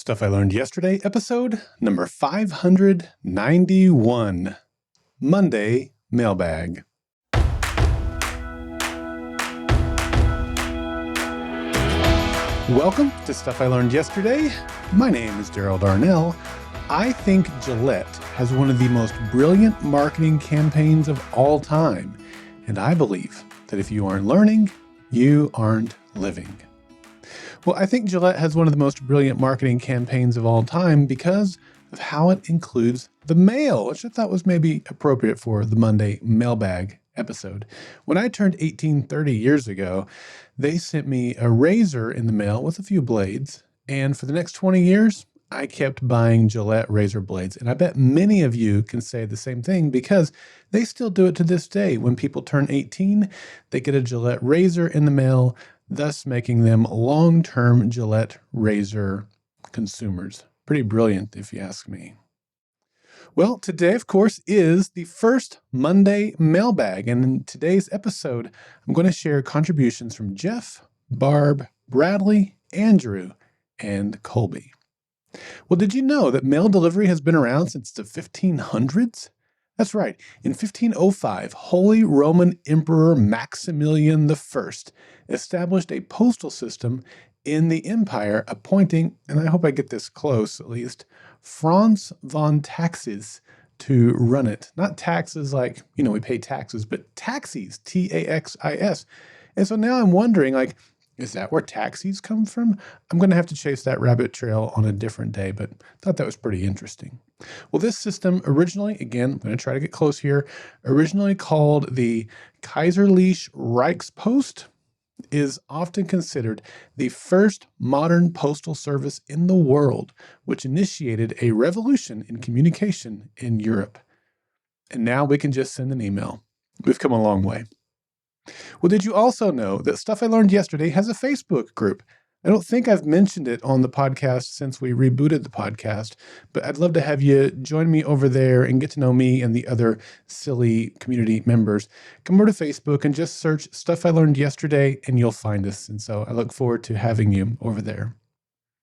Stuff I Learned Yesterday, episode number 591, Monday Mailbag. Welcome to Stuff I Learned Yesterday. My name is Daryl Darnell. I think Gillette has one of the most brilliant marketing campaigns of all time, and I believe that if you aren't learning, you aren't living. Well, I think Gillette has one of the most brilliant marketing campaigns of all time because of how it includes the mail, which I thought was maybe appropriate for the Monday Mailbag episode. When I turned 18 30 years ago, they sent me a razor in the mail with a few blades, and for the next 20 years, I kept buying Gillette razor blades, and I bet many of you can say the same thing because they still do it to this day. When people turn 18, they get a Gillette razor in the mail, thus making them long-term Gillette razor consumers. Pretty brilliant, if you ask me. Well, today, of course, is the first Monday Mailbag, and in today's episode, I'm going to share contributions from Geoff, Barb, Bradley, Andrew, and Colby. Well, did you know that mail delivery has been around since the 1500s? That's right. In 1505, Holy Roman Emperor Maximilian I established a postal system in the empire, appointing, and I hope I get this close at least, Franz von Taxis to run it. Not taxes like, we pay taxes, but taxis, T-A-X-I-S. And so now I'm wondering, is that where taxis come from? I'm going to have to chase that rabbit trail on a different day, but thought that was pretty interesting. Well, this system originally, again, I'm going to try to get close here, originally called the Kaiserliche Reichspost, is often considered the first modern postal service in the world, which initiated a revolution in communication in Europe. And now we can just send an email. We've come a long way. Well, did you also know that Stuff I Learned Yesterday has a Facebook group? I don't think I've mentioned it on the podcast since we rebooted the podcast, but I'd love to have you join me over there and get to know me and the other SILY community members. Come over to Facebook and just search Stuff I Learned Yesterday and you'll find us. And so I look forward to having you over there.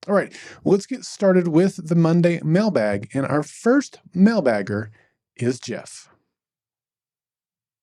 All right, well, let's get started with the Monday Mailbag. And our first mailbagger is Geoff.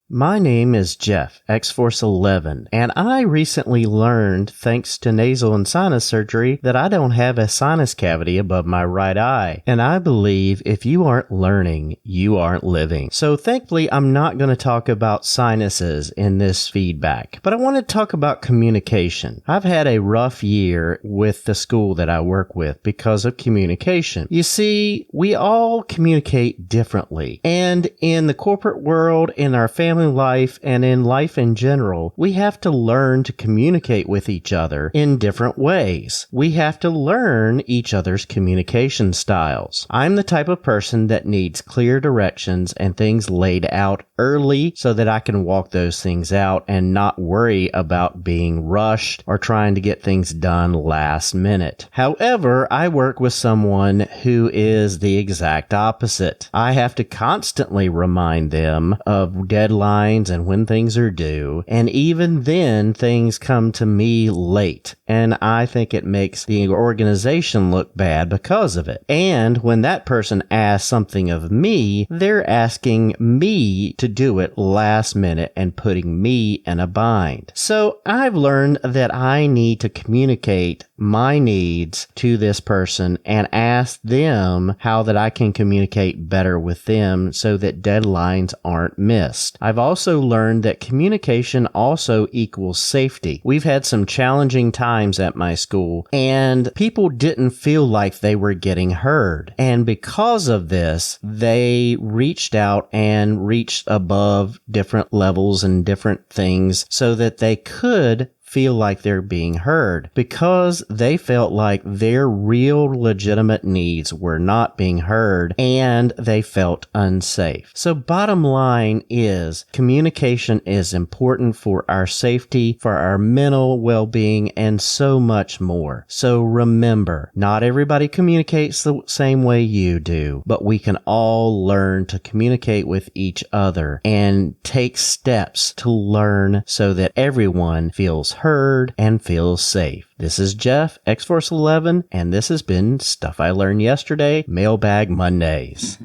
My name is Geoff, X-Force 11, and I recently learned, thanks to nasal and sinus surgery, that I don't have a sinus cavity above my right eye. And I believe if you aren't learning, you aren't living. So thankfully, I'm not going to talk about sinuses in this feedback, but I want to talk about communication. I've had a rough year with the school that I work with because of communication. You see, we all communicate differently, and in the corporate world, in our family life, and in life in general, we have to learn to communicate with each other in different ways. We have to learn each other's communication styles. I'm the type of person that needs clear directions and things laid out early so that I can walk those things out and not worry about being rushed or trying to get things done last minute. However, I work with someone who is the exact opposite. I have to constantly remind them of deadlines and when things are due, and even then things come to me late, and I think it makes the organization look bad because of it. And when that person asks something of me, they're asking me to do it last minute and putting me in a bind. So I've learned that I need to communicate my needs to this person and ask them how that I can communicate better with them so that deadlines aren't missed. I've also learned that communication also equals safety. We've had some challenging times at my school, and people didn't feel like they were getting heard. And because of this, they reached out and reached above different levels and different things so that they could feel like they're being heard because they felt like their real legitimate needs were not being heard and they felt unsafe. So bottom line is communication is important for our safety, for our mental well-being, and so much more. So remember, not everybody communicates the same way you do, but we can all learn to communicate with each other and take steps to learn so that everyone feels heard heard and feels safe. This is Geoff, X-Force 11, and this has been Stuff I Learned Yesterday, Mailbag Mondays.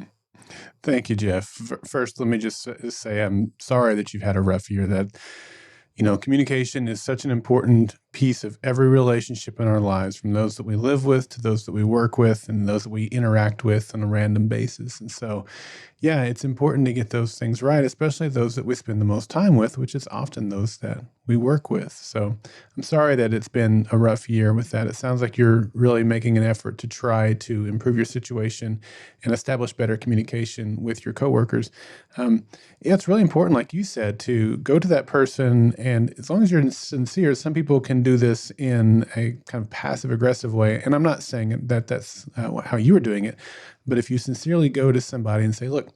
Thank you, Geoff. First, let me just say I'm sorry that you've had a rough year. That, communication is such an important piece of every relationship in our lives, from those that we live with to those that we work with and those that we interact with on a random basis. And so, yeah, it's important to get those things right, especially those that we spend the most time with, which is often those that we work with. So I'm sorry that it's been a rough year with that. It sounds like you're really making an effort to try to improve your situation and establish better communication with your coworkers. Yeah, it's really important, like you said, to go to that person, and as long as you're sincere, some people can do this in a kind of passive aggressive way. And I'm not saying that that's how you were doing it, but if you sincerely go to somebody and say, look,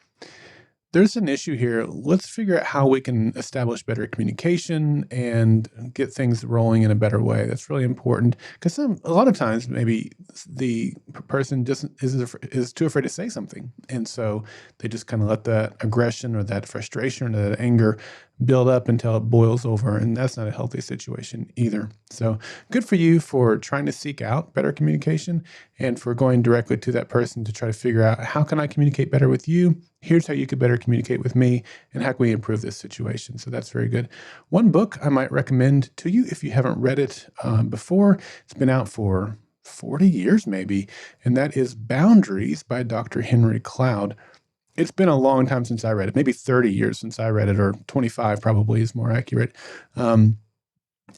there's an issue here. Let's figure out how we can establish better communication and get things rolling in a better way. That's really important, because a lot of times maybe the person just is too afraid to say something. And so they just kind of let that aggression or that frustration or that anger build up until it boils over. And that's not a healthy situation either. So good for you for trying to seek out better communication and for going directly to that person to try to figure out, how can I communicate better with you? Here's how you could better communicate with me, and how can we improve this situation? So that's very good. One book I might recommend to you if you haven't read it before, it's been out for 40 years maybe, and that is Boundaries by Dr. Henry Cloud. It's been a long time since I read it, maybe 30 years since I read it, or 25 probably is more accurate.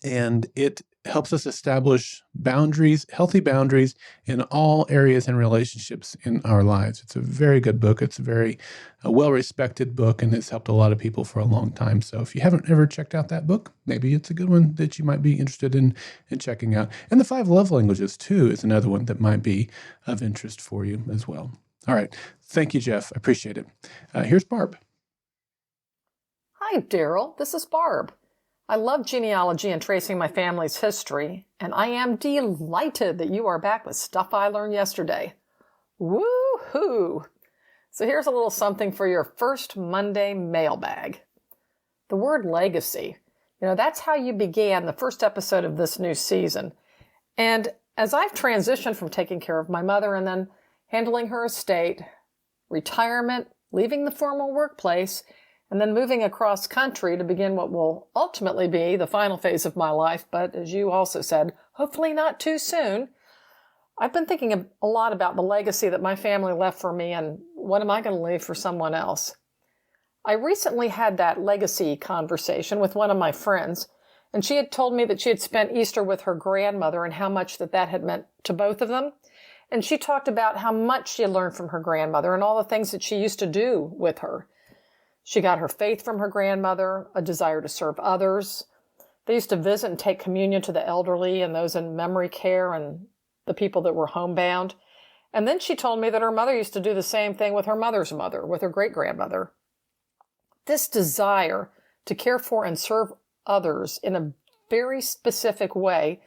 And it helps us establish boundaries, healthy boundaries in all areas and relationships in our lives. It's a very good book. It's a very well-respected book, and it's helped a lot of people for a long time. So if you haven't ever checked out that book, maybe it's a good one that you might be interested in checking out. And The 5 Love Languages, too, is another one that might be of interest for you as well. All right. Thank you, Geoff. I appreciate it. Here's Barb. Hi, Daryl. This is Barb. I love genealogy and tracing my family's history, and I am delighted that you are back with Stuff I Learned Yesterday. Woo-hoo! So here's a little something for your first Monday mailbag. The word legacy. That's how you began the first episode of this new season. And as I've transitioned from taking care of my mother and then handling her estate, retirement, leaving the formal workplace, and then moving across country to begin what will ultimately be the final phase of my life, but as you also said, hopefully not too soon, I've been thinking a lot about the legacy that my family left for me and what am I going to leave for someone else. I recently had that legacy conversation with one of my friends, and she had told me that she had spent Easter with her grandmother and how much that had meant to both of them. And she talked about how much she had learned from her grandmother and all the things that she used to do with her. She got her faith from her grandmother, a desire to serve others. They used to visit and take communion to the elderly and those in memory care and the people that were homebound. And then she told me that her mother used to do the same thing with her mother's mother, with her great-grandmother. This desire to care for and serve others in a very specific way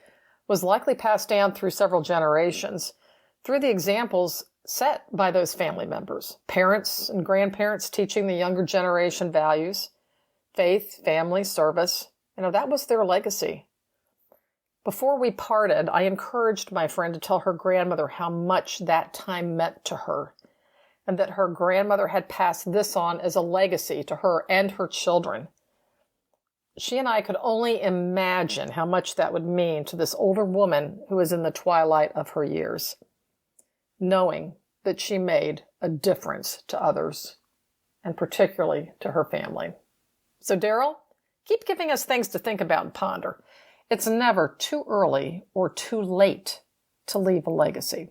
was likely passed down through several generations, through the examples set by those family members, parents and grandparents teaching the younger generation values, faith, family, service. That was their legacy. Before we parted, I encouraged my friend to tell her grandmother how much that time meant to her, and that her grandmother had passed this on as a legacy to her and her children. She and I could only imagine how much that would mean to this older woman who was in the twilight of her years, knowing that she made a difference to others, and particularly to her family. So, Daryl, keep giving us things to think about and ponder. It's never too early or too late to leave a legacy.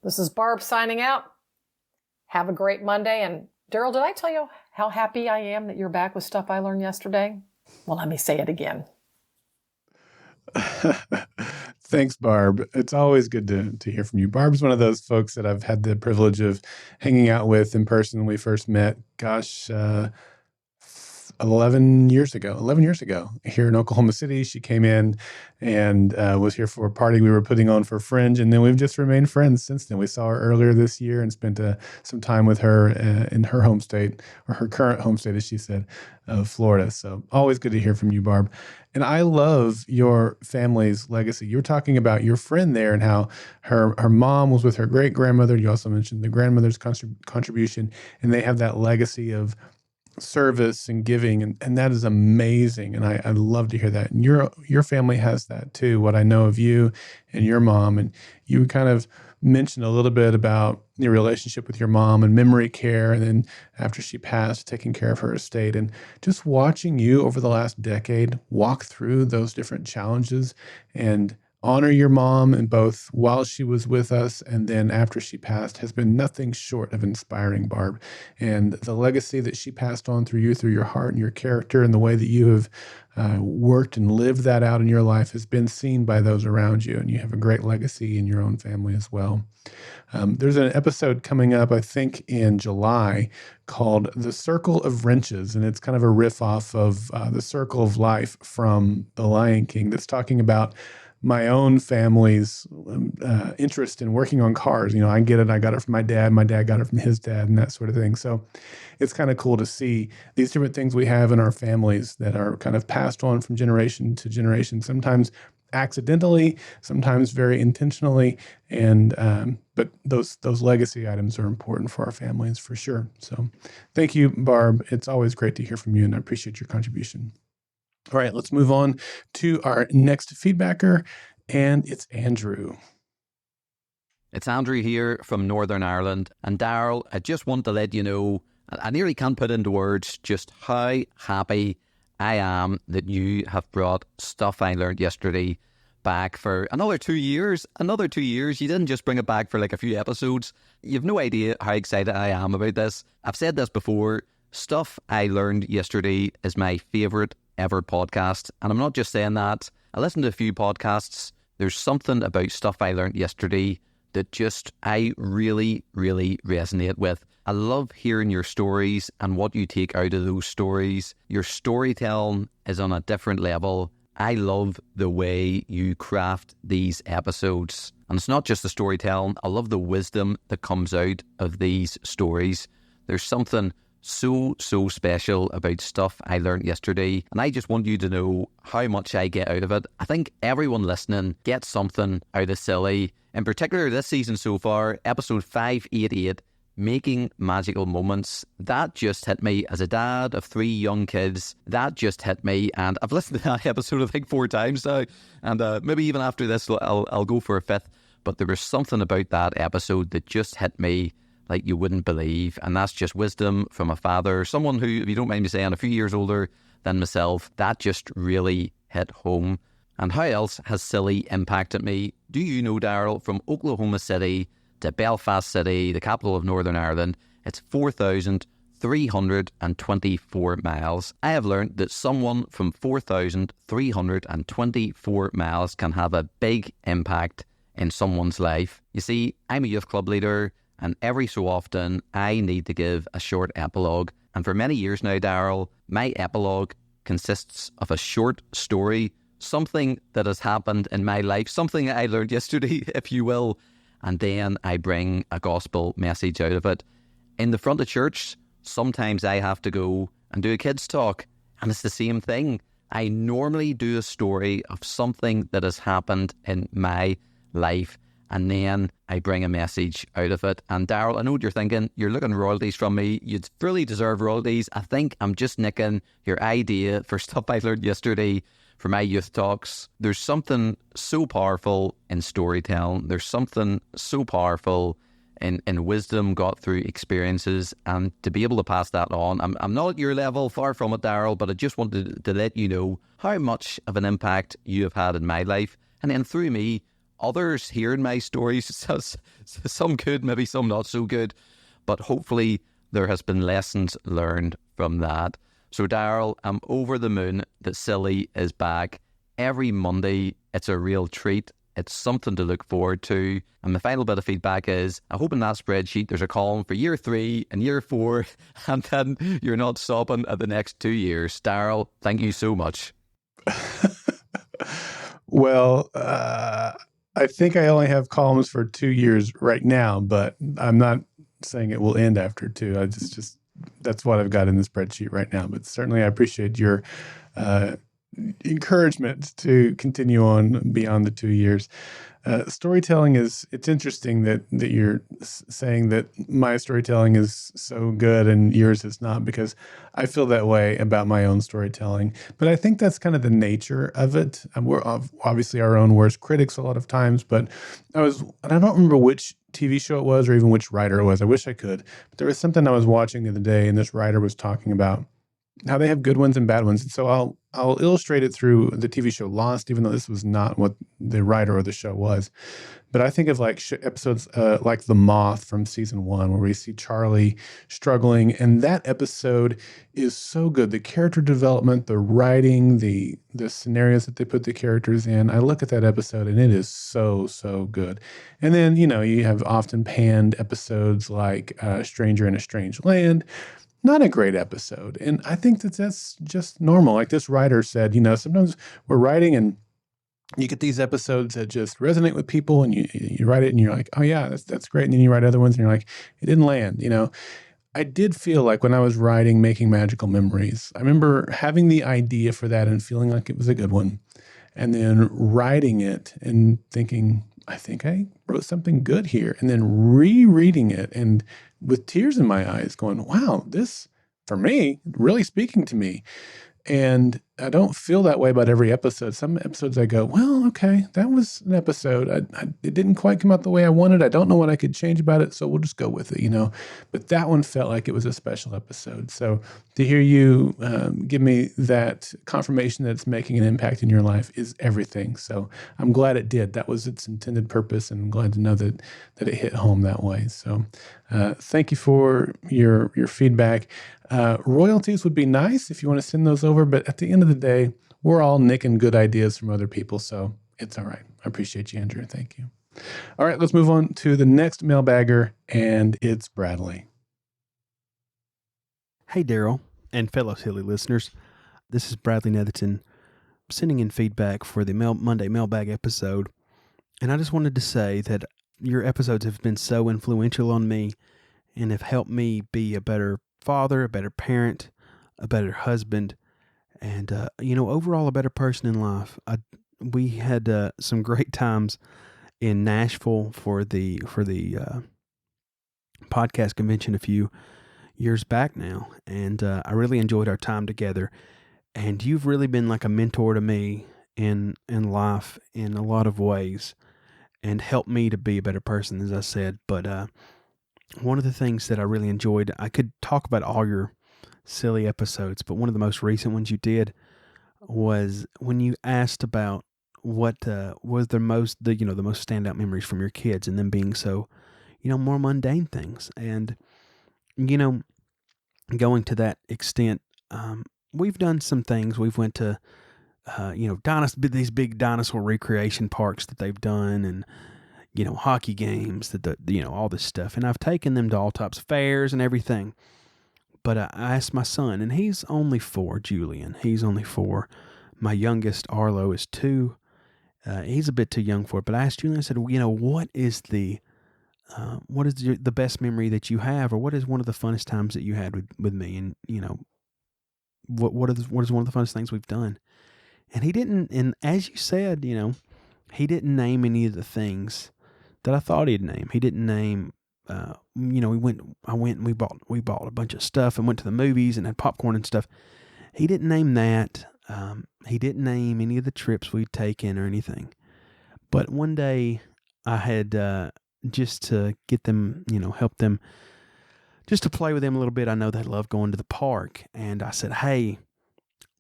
This is Barb signing out. Have a great Monday. And Daryl, did I tell you how happy I am that you're back with Stuff I Learned Yesterday? Well, let me say it again. Thanks, Barb. It's always good to hear from you. Barb's one of those folks that I've had the privilege of hanging out with in person when we first met. Gosh, 11 years ago here in Oklahoma City. She came in and was here for a party we were putting on for Fringe. And then we've just remained friends since then. We saw her earlier this year and spent some time with her in her home state, or her current home state, as she said, of Florida. So always good to hear from you, Barb. And I love your family's legacy. You were talking about your friend there and how her mom was with her great-grandmother. You also mentioned the grandmother's contribution, and they have that legacy of service and giving, and that is amazing. And I love to hear that. And your family has that too, what I know of you and your mom. And you kind of mentioned a little bit about your relationship with your mom and memory care, and then after she passed, taking care of her estate. And just watching you over the last decade walk through those different challenges and honor your mom, and both while she was with us and then after she passed, has been nothing short of inspiring, Barb. And the legacy that she passed on through you, through your heart and your character, and the way that you have worked and lived that out in your life has been seen by those around you. And you have a great legacy in your own family as well. There's an episode coming up, I think in July, called The Circle of Wrenches. And it's kind of a riff off of The Circle of Life from The Lion King, that's talking about my own family's interest in working on cars. You know, I get it. I got it from my dad. My dad got it from his dad, and that sort of thing. So it's kind of cool to see these different things we have in our families that are kind of passed on from generation to generation, sometimes accidentally, sometimes very intentionally. And but those legacy items are important for our families for sure. So thank you, Barb. It's always great to hear from you, and I appreciate your contribution. All right, let's move on to our next feedbacker, and it's Andrew. It's Andrew here from Northern Ireland. And Daryl, I just want to let you know, I nearly can't put into words just how happy I am that you have brought Stuff I Learned Yesterday back for another 2 years. Another 2 years. You didn't just bring it back for like a few episodes. You've no idea how excited I am about this. I've said this before. Stuff I Learned Yesterday is my favourite ever podcast. And I'm not just saying that. I listened to a few podcasts. There's something about Stuff I Learned Yesterday that just I really, really resonate with. I love hearing your stories and what you take out of those stories. Your storytelling is on a different level. I love the way you craft these episodes. And it's not just the storytelling. I love the wisdom that comes out of these stories. There's something so special about Stuff I Learned Yesterday, and I just want you to know how much I get out of it. I think everyone listening gets something out of SILY. In particular, this season so far, episode 588, Making Magical Moments, that just hit me as a dad of 3 young kids. That just hit me, and I've listened to that episode I think 4 times now, and maybe even after this I'll go for a 5th. But there was something about that episode that just hit me like you wouldn't believe. And that's just wisdom from a father, someone who, if you don't mind me saying, a few years older than myself. That just really hit home. And how else has SILY impacted me? Do you know, Daryl, from Oklahoma City to Belfast City, the capital of Northern Ireland, it's 4,324 miles. I have learned that someone from 4,324 miles can have a big impact in someone's life. You see, I'm a youth club leader, and every so often, I need to give a short epilogue. And for many years now, Daryl, my epilogue consists of a short story, something that has happened in my life, something I learned yesterday, if you will. And then I bring a gospel message out of it. In the front of church, sometimes I have to go and do a kids' talk. And it's the same thing. I normally do a story of something that has happened in my life, and then I bring a message out of it. And Daryl, I know what you're thinking. You're looking royalties from me. You'd fully deserve royalties. I think I'm just nicking your idea for Stuff I Learned Yesterday for my youth talks. There's something so powerful in storytelling. There's something so powerful in wisdom got through experiences, and to be able to pass that on. I'm not at your level, far from it, Daryl, but I just wanted to let you know how much of an impact you have had in my life. And then through me, others hearing my stories, some good, maybe some not so good, but hopefully there has been lessons learned from that. So Daryl, I'm over the moon that SILY is back. Every Monday, it's a real treat. It's something to look forward to. And my final bit of feedback is, I hope in that spreadsheet there's a column for year 3 and year 4, and then you're not stopping at the next 2 years. Daryl, thank you so much. Well, I think I only have columns for 2 years right now, but I'm not saying it will end after 2. I just that's what I've got in the spreadsheet right now. But certainly I appreciate your encouragement to continue on beyond the 2 years. Storytelling it's interesting that you're saying that my storytelling is so good and yours is not, because I feel that way about my own storytelling. But I think that's kind of the nature of it. We're obviously our own worst critics a lot of times, but and I don't remember which TV show it was or even which writer it was. I wish I could. But there was something I was watching the other day, and this writer was talking about how they have good ones and bad ones. And so I'll illustrate it through the TV show Lost, even though this was not what the writer or the show was. But I think of like episodes like The Moth from season 1, where we see Charlie struggling. And that episode is so good. The character development, the writing, the scenarios that they put the characters in. I look at that episode and it is so, so good. And then, you have often panned episodes like Stranger in a Strange Land. Not a great episode. And I think that's just normal. Like this writer said, sometimes we're writing and you get these episodes that just resonate with people, and you write it and you're like, oh yeah, that's great. And then you write other ones and you're like, it didn't land. I did feel like when I was writing Making Magical Memories, I remember having the idea for that and feeling like it was a good one. And then writing it and thinking, I think I wrote something good here. And then rereading it and with tears in my eyes going, wow, this, for me, really speaking to me. And I don't feel that way about every episode. Some episodes I go, well, okay, that was an episode. It didn't quite come out the way I wanted. I don't know what I could change about it, so we'll just go with it, But that one felt like it was a special episode. So to hear you give me that confirmation that it's making an impact in your life is everything. So I'm glad it did. That was its intended purpose, and I'm glad to know that it hit home that way. So thank you for your feedback. Royalties would be nice if you want to send those over, but at the end of the day, we're all nicking good ideas from other people, so it's all right. I appreciate you, Andrew. Thank you. All right, let's move on to the next mailbagger, and it's Bradley. Hey, Daryl, and fellow SILY listeners. This is Bradley Netherton sending in feedback for the Monday Mailbag episode, and I just wanted to say that your episodes have been so influential on me and have helped me be a better father, a better parent, a better husband, and overall a better person in life. We had some great times in Nashville for the podcast convention a few years back now, and I really enjoyed our time together. And you've really been like a mentor to me in life in a lot of ways, and helped me to be a better person, as I said. But one of the things that I really enjoyed, I could talk about all your SILY episodes, but one of the most recent ones you did was when you asked about what was the most standout memories from your kids, and them being so, more mundane things. And, going to that extent, we've done some things. We've went to, these big dinosaur recreation parks that they've done, and, hockey games, all this stuff. And I've taken them to all types of fairs and everything. But I asked my son, and he's only 4, Julian. He's only 4. My youngest, Arlo, is 2. He's a bit too young for it. But I asked Julian, I said, what is the best memory that you have, or what is one of the funnest times that you had with me? And, what is one of the funnest things we've done? And he didn't, and as you said, he didn't name any of the things that I thought he'd name. He didn't name, I went and we bought a bunch of stuff and went to the movies and had popcorn and stuff. He didn't name that. He didn't name any of the trips we'd taken or anything. But one day I had, just to get them, help them, just to play with them a little bit. I know they love going to the park. And I said, hey,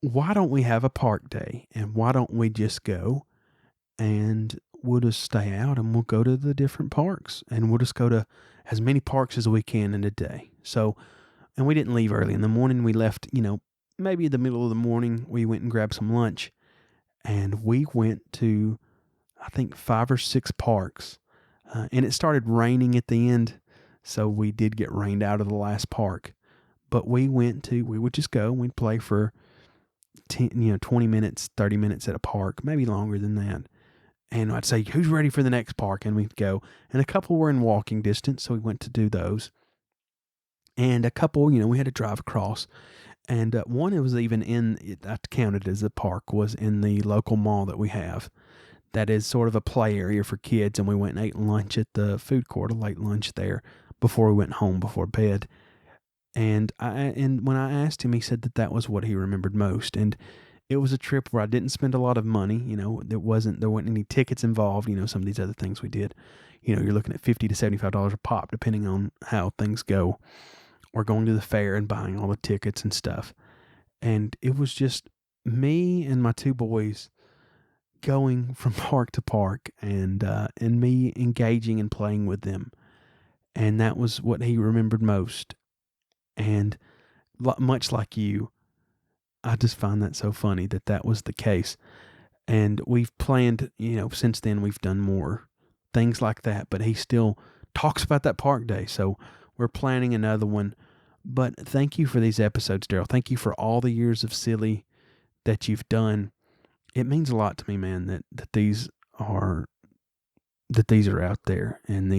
why don't we have a park day? And why don't we just go and we'll just stay out and we'll go to the different parks, and we'll just go to as many parks as we can in a day. So, and we didn't leave early in the morning. We left, maybe in the middle of the morning. We went and grabbed some lunch, and we went to I think 5 or 6 parks. And it started raining at the end, so we did get rained out of the last park. But we would just go, we'd play for 20 minutes, 30 minutes at a park, maybe longer than that. And I'd say, who's ready for the next park? And we'd go. And a couple were in walking distance, so we went to do those. And a couple, we had to drive across. And one, it was even I counted as a park, was in the local mall that we have. That is sort of a play area for kids. And we went and ate lunch at the food court, a late lunch there, before we went home, before bed. And when I asked him, he said that was what he remembered most. And it was a trip where I didn't spend a lot of money. There weren't any tickets involved. Some of these other things we did. You're looking at $50 to $75 a pop, depending on how things go. Or going to the fair and buying all the tickets and stuff. And it was just me and my 2 boys going from park to park, and me engaging and playing with them. And that was what he remembered most. And much like you, I just find that so funny that was the case. And we've planned, since then we've done more things like that, but he still talks about that park day. So we're planning another one. But thank you for these episodes, Daryl. Thank you for all the years of SILY that you've done. It means a lot to me, man, that these are out there, and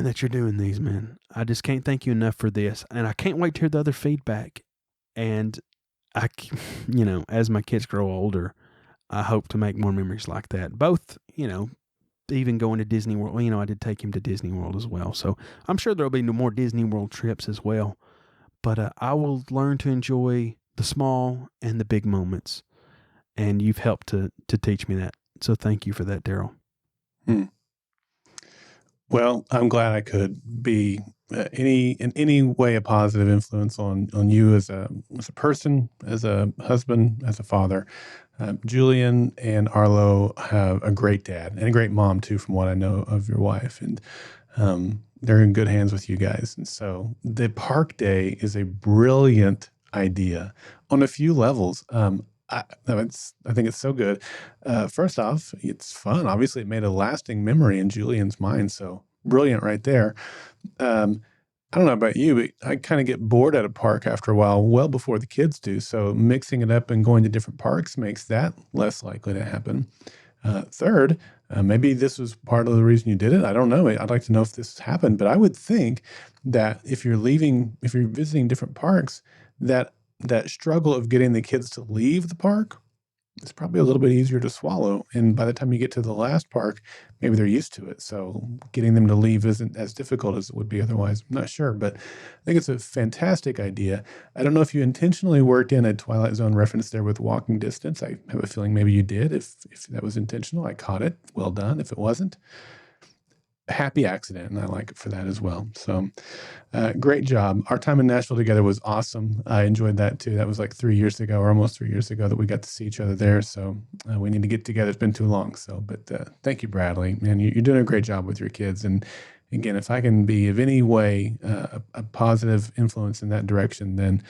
that you're doing these, man. I just can't thank you enough for this. And I can't wait to hear the other feedback. And as my kids grow older, I hope to make more memories like that. Both, even going to Disney World. I did take him to Disney World as well. So I'm sure there'll be no more Disney World trips as well. But I will learn to enjoy the small and the big moments. And you've helped to teach me that. So thank you for that, Daryl. Well, I'm glad I could be in any way a positive influence on you as a person, as a husband, as a father. Julian and Arlo have a great dad and a great mom too, from what I know of your wife, and they're in good hands with you guys. And so the park day is a brilliant idea on a few levels. I think it's so good. First off, it's fun. Obviously, it made a lasting memory in Julian's mind. So brilliant right there. I don't know about you, but I kind of get bored at a park after a while, well before the kids do. So mixing it up and going to different parks makes that less likely to happen. Third, maybe this was part of the reason you did it. I don't know. I'd like to know if this happened, but I would think that if you're visiting different parks, that struggle of getting the kids to leave the park is probably a little bit easier to swallow. And by the time you get to the last park, maybe they're used to it. So getting them to leave isn't as difficult as it would be otherwise. I'm not sure, but I think it's a fantastic idea. I don't know if you intentionally worked in a Twilight Zone reference there with walking distance. I have a feeling maybe you did. If that was intentional, I caught it. Well done. If it wasn't, a happy accident, and I like it for that as well. So great job. Our time in Nashville together was awesome. I enjoyed that too. That was like 3 years ago, or almost 3 years ago, that we got to see each other there. So we need to get together. It's been too long. So, but thank you, Bradley. Man, you're doing a great job with your kids. And again, if I can be of any way a positive influence in that direction, then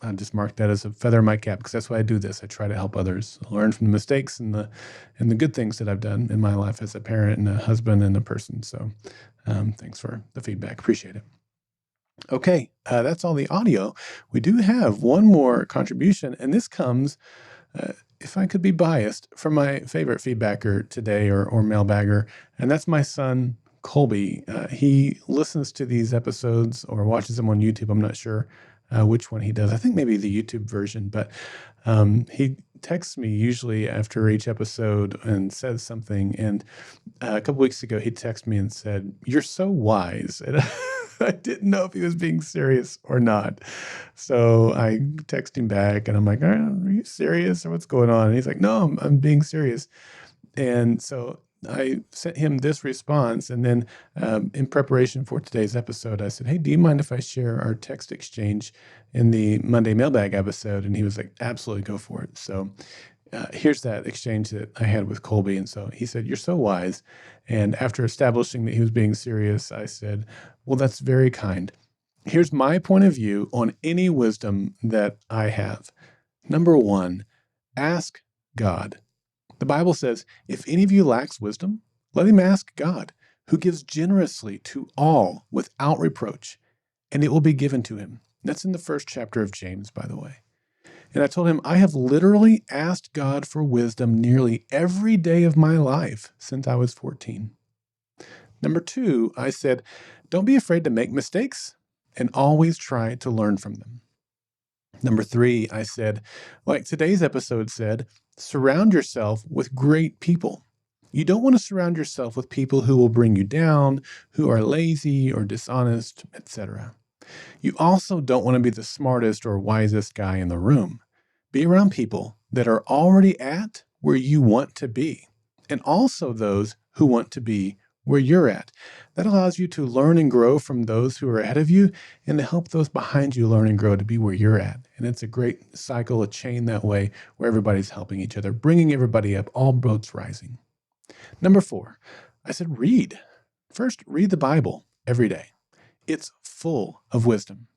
I just mark that as a feather in my cap, because that's why I do this. I try to help others learn from the mistakes and the good things that I've done in my life as a parent and a husband and a person. So thanks for the feedback. Appreciate it. Okay, that's all the audio. We do have one more contribution, and this comes, if I could be biased, from my favorite feedbacker today or mailbagger, and that's my son, Colby. He listens to these episodes or watches them on YouTube. I'm not sure which one he does. I think maybe the YouTube version, but he texts me usually after each episode and says something. And a couple weeks ago, he texted me and said, "You're so wise." And I didn't know if he was being serious or not. So I text him back and I'm like, "Are you serious, or what's going on?" And he's like, "No, I'm being serious." And so I sent him this response, and then in preparation for today's episode, I said, "Hey, do you mind if I share our text exchange in the Monday Mailbag episode?" And he was like, "Absolutely, go for it." So here's that exchange that I had with Colby. And so he said, "You're so wise." And after establishing that he was being serious, I said, "Well, that's very kind. Here's my point of view on any wisdom that I have. Number one, ask God. The Bible says, if any of you lacks wisdom, let him ask God, who gives generously to all without reproach, and it will be given to him. That's in the first chapter of James, by the way. And I told him, I have literally asked God for wisdom nearly every day of my life since I was 14. Number 2, I said, don't be afraid to make mistakes and always try to learn from them. Number 3, I said, like today's episode said, surround yourself with great people. You don't want to surround yourself with people who will bring you down, who are lazy or dishonest, etc. You also don't want to be the smartest or wisest guy in the room. Be around people that are already at where you want to be, and also those who want to be where you're at. That allows you to learn and grow from those who are ahead of you and to help those behind you learn and grow to be where you're at. And it's a great cycle, a chain that way where everybody's helping each other, bringing everybody up, all boats rising. Number 4, I said read. First, read the Bible every day. It's full of wisdom.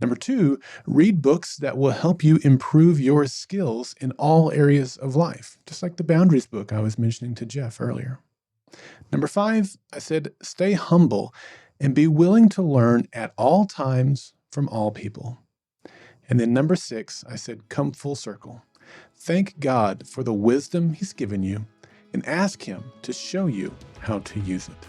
Number 2, read books that will help you improve your skills in all areas of life, just like the Boundaries book I was mentioning to Geoff earlier. Number 5, I said stay humble and be willing to learn at all times from all people. And then number 6, I said come full circle. Thank God for the wisdom he's given you and ask him to show you how to use it.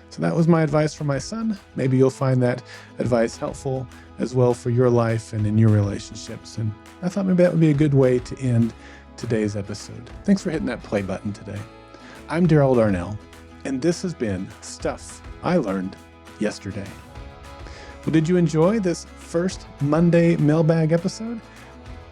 So that was my advice for my son. Maybe you'll find that advice helpful as well for your life and in your relationships. And I thought maybe that would be a good way to end today's episode. Thanks for hitting that play button today. I'm Daryl Darnell, and this has been Stuff I Learned Yesterday. Well, did you enjoy this first Monday Mailbag episode?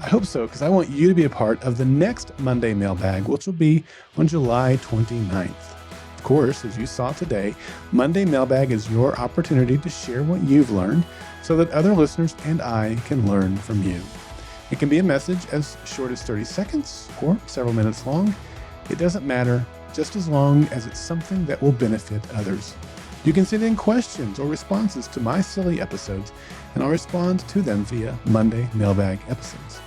I hope so, because I want you to be a part of the next Monday Mailbag, which will be on July 29th. Of course, as you saw today, Monday Mailbag is your opportunity to share what you've learned so that other listeners and I can learn from you. It can be a message as short as 30 seconds or several minutes long. It doesn't matter, just as long as it's something that will benefit others. You can send in questions or responses to my SILY episodes, and I'll respond to them via Monday Mailbag episodes.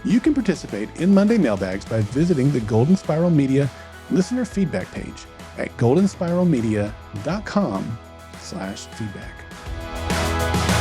You can participate in Monday Mailbags by visiting the Golden Spiral Media listener feedback page at goldenspiralmedia.com/feedback.